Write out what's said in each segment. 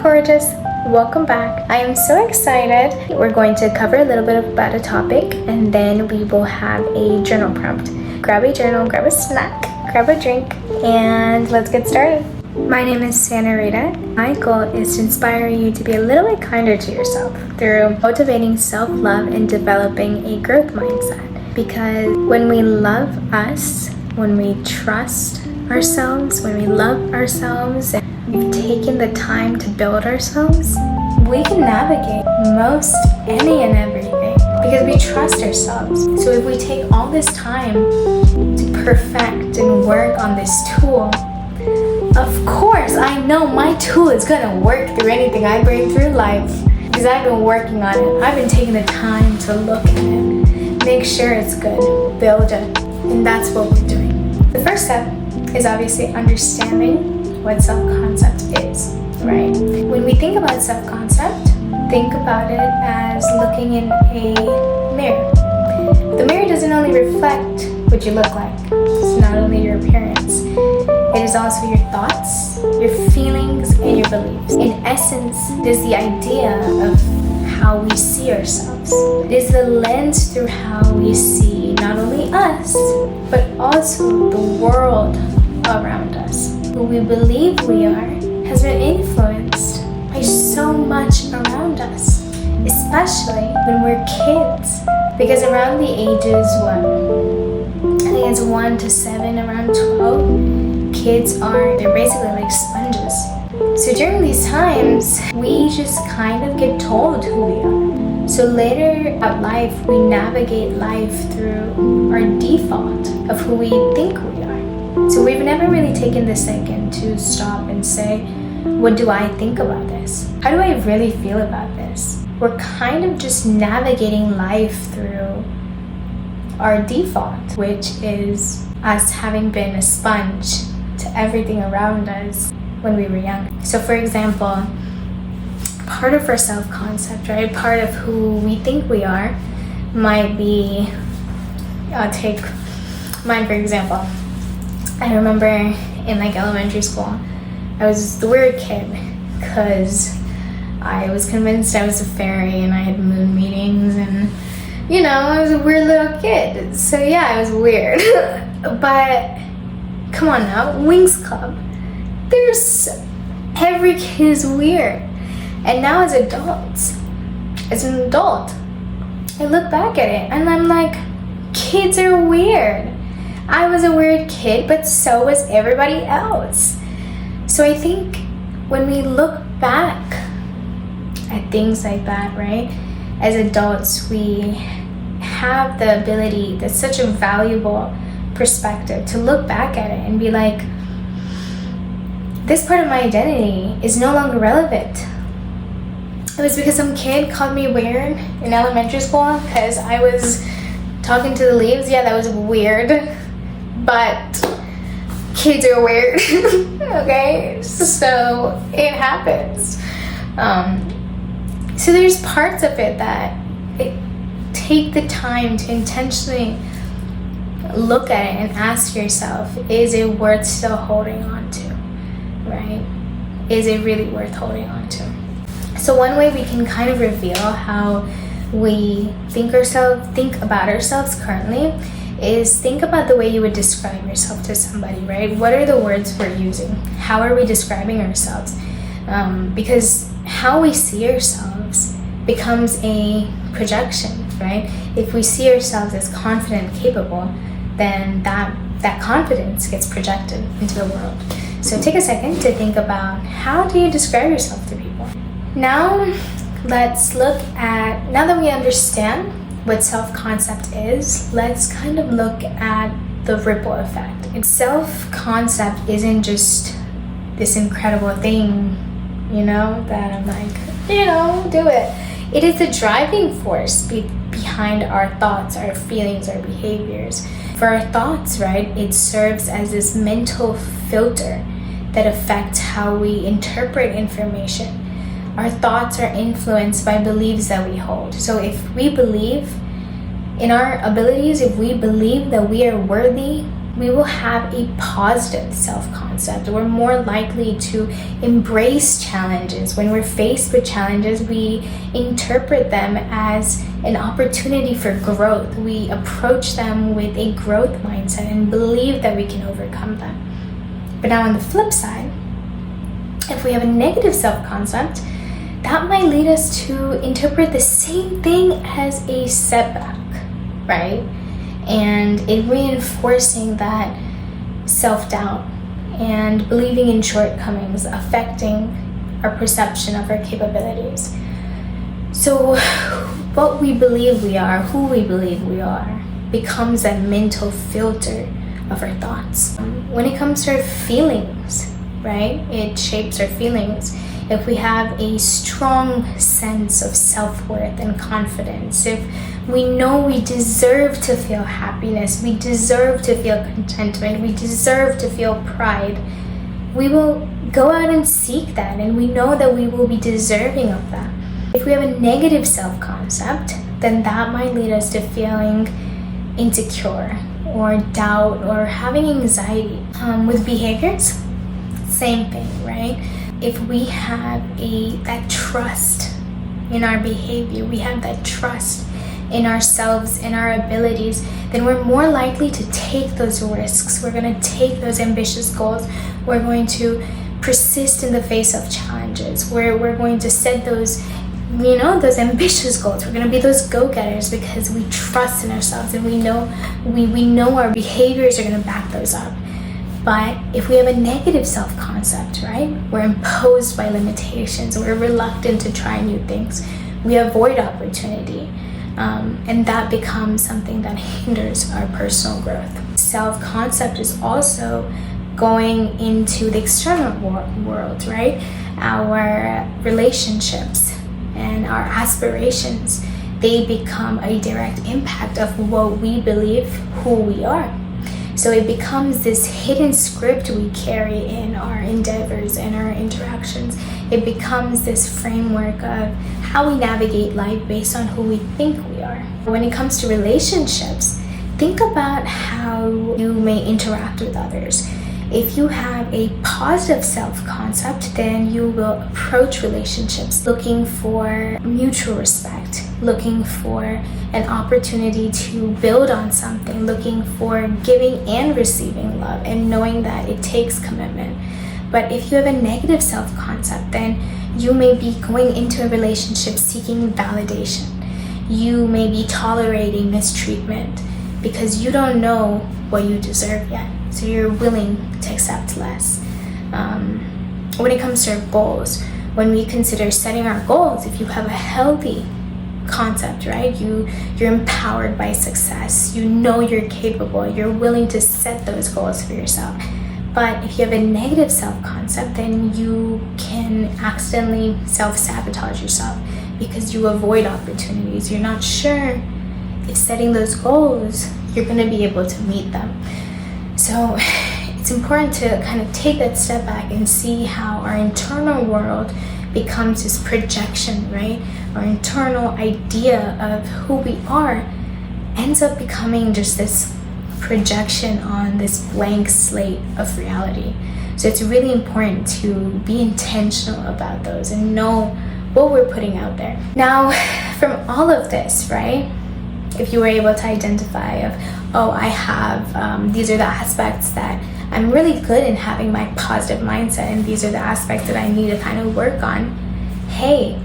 gorgeous, welcome back. I am so excited. We're going to cover a little bit about a topic and then we will have a journal prompt. Grab a journal, grab a snack, grab a drink, and let's get started. My name is Santa Rita. My goal is to inspire you to be a little bit kinder to yourself through cultivating self-love and developing a growth mindset. Because when we love us, when we trust ourselves, when we love ourselves, and we've taken the time to build ourselves, we can navigate most any and everything because we trust ourselves. So if we take all this time to perfect and work on this tool, of course I know my tool is gonna work through anything I bring through life because I've been working on it. I've been taking the time to look at it, make sure it's good, build it, and that's what we're doing. The first step is obviously understanding what self-concept is, right? When we think about self-concept, think about it as looking in a mirror. The mirror doesn't only reflect what you look like. It's not only your appearance. It is also your thoughts, your feelings, and your beliefs. In essence, it is the idea of how we see ourselves. It is the lens through how we see not only us, but also the world around us. Who we believe we are has been influenced by so much around us, especially when we're kids. Because around the ages, I think it's 1 to 7, around 12, they're basically like sponges. So during these times, we just kind of get told who we are. So later at life, we navigate life through our default of who we think we are. So we've never really taken the second to stop and say, what do I think about this? How do I really feel about this? We're kind of just navigating life through our default, which is us having been a sponge to everything around us when we were young. So for example, part of our self-concept, right, part of who we think we are might be, I'll take mine for example. I remember in like elementary school, I was the weird kid because I was convinced I was a fairy and I had moon meetings and, you know, I was a weird little kid. So yeah, I was weird. But come on now, Wings Club. Every kid is weird. And now as an adult, I look back at it and I'm like, kids are weird. I was a weird kid, but so was everybody else. So I think when we look back at things like that, right, as adults, we have the ability, that's such a valuable perspective, to look back at it and be like, this part of my identity is no longer relevant. It was because some kid called me weird in elementary school because I was talking to the leaves. Yeah, that was weird. But kids are weird, okay? So it happens. So there's parts of it that take the time to intentionally look at it and ask yourself, is it worth still holding on to, right? Is it really worth holding on to? So one way we can kind of reveal how we think about ourselves currently is think about the way you would describe yourself to somebody, right? What are the words we're using? How are we describing ourselves? Because how we see ourselves becomes a projection, right? If we see ourselves as confident, capable, then that confidence gets projected into the world. So take a second to think about, how do you describe yourself to people? Now let's look at, now that we understand what self-concept is, let's kind of look at the ripple effect. And self-concept isn't just this incredible thing, you know, that I'm like, you know, do it. It is the driving force behind our thoughts, our feelings, our behaviors. For our thoughts, right, it serves as this mental filter that affects how we interpret information. Our thoughts are influenced by beliefs that we hold. So if we believe in our abilities, if we believe that we are worthy, we will have a positive self-concept. We're more likely to embrace challenges. When we're faced with challenges, we interpret them as an opportunity for growth. We approach them with a growth mindset and believe that we can overcome them. But now on the flip side, if we have a negative self-concept, that might lead us to interpret the same thing as a setback, right? And it reinforcing that self-doubt and believing in shortcomings, affecting our perception of our capabilities. So what we believe we are, who we believe we are, becomes that mental filter of our thoughts. When it comes to our feelings, right, it shapes our feelings. If we have a strong sense of self-worth and confidence, if we know we deserve to feel happiness, we deserve to feel contentment, we deserve to feel pride, we will go out and seek that, and we know that we will be deserving of that. If we have a negative self-concept, then that might lead us to feeling insecure or doubt or having anxiety. With behaviors, same thing, right? If we have that trust in our behavior, we have that trust in ourselves, in our abilities, then we're more likely to take those risks. We're going to take those ambitious goals. We're going to persist in the face of challenges. We're going to set those, those ambitious goals. We're going to be those go-getters because we trust in ourselves, and we know our behaviors are going to back those up. But if we have a negative self-concept, right, we're imposed by limitations, we're reluctant to try new things, we avoid opportunity, and that becomes something that hinders our personal growth. Self-concept is also going into the external world, right? Our relationships and our aspirations, they become a direct impact of what we believe who we are. So it becomes this hidden script we carry in our endeavors and our interactions. It becomes this framework of how we navigate life based on who we think we are. When it comes to relationships, think about how you may interact with others. If you have a positive self-concept, then you will approach relationships looking for mutual respect, looking for an opportunity to build on something, looking for giving and receiving love, and knowing that it takes commitment. But if you have a negative self-concept, then you may be going into a relationship seeking validation. You may be tolerating mistreatment because you don't know what you deserve yet. So you're willing to accept less. When it comes to our goals, when we consider setting our goals, if you have a healthy concept, right, you're empowered by success, you know you're capable, you're willing to set those goals for yourself. But if you have a negative self-concept, then you can accidentally self-sabotage yourself because you avoid opportunities. You're not sure if setting those goals, you're going to be able to meet them. So it's important to kind of take that step back and see how our internal world becomes this projection, right? Our internal idea of who we are ends up becoming just this projection on this blank slate of reality. So it's really important to be intentional about those and know what we're putting out there. Now, from all of this, right, if you were able to identify I have, these are the aspects that I'm really good in having my positive mindset, and these are the aspects that I need to kind of work on. Hey,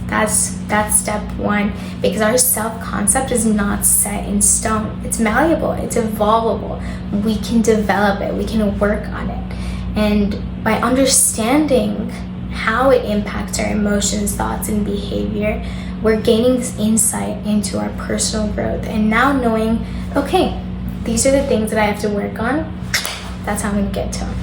that's step one, because our self-concept is not set in stone. It's malleable, it's evolvable. We can develop it, we can work on it. And by understanding how it impacts our emotions, thoughts, and behavior, we're gaining this insight into our personal growth, and now knowing, okay, these are the things that I have to work on. That's how I'm going to get to them.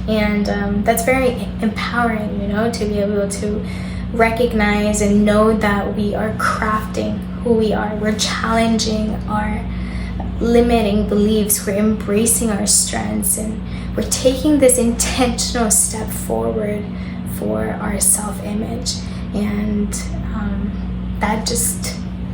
And that's very empowering, to be able to recognize and know that we are crafting who we are. We're challenging our limiting beliefs. We're embracing our strengths, and we're taking this intentional step forward for our self-image. And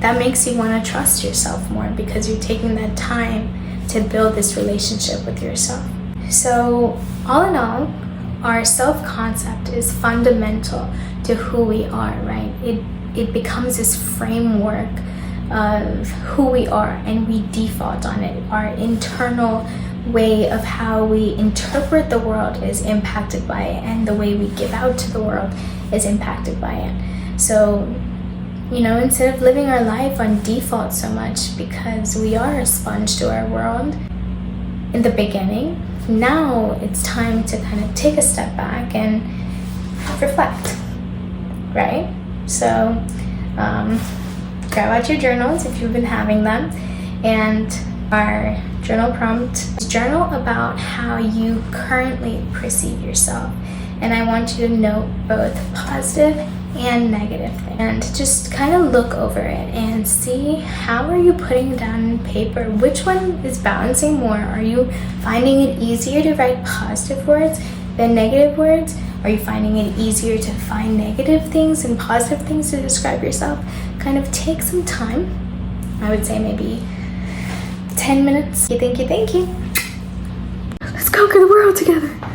that makes you want to trust yourself more, because you're taking that time to build this relationship with yourself. So all in all, our self-concept is fundamental to who we are, right? It becomes this framework of who we are, and we default on it. Our internal way of how we interpret the world is impacted by it, and the way we give out to the world is impacted by it. So, instead of living our life on default so much, because we are a sponge to our world in the beginning, now it's time to kind of take a step back and reflect, right? So grab out your journals if you've been having them, and our journal prompt is journal about how you currently perceive yourself. And I want you to note both positive and negative things, and just kind of look over it and see how are you putting down on paper, which one is balancing more. Are you finding it easier to write positive words than negative words? Are you finding it easier to find negative things and positive things to describe yourself? Kind of take some time. I would say maybe 10 minutes. Thank you. Let's conquer the world together.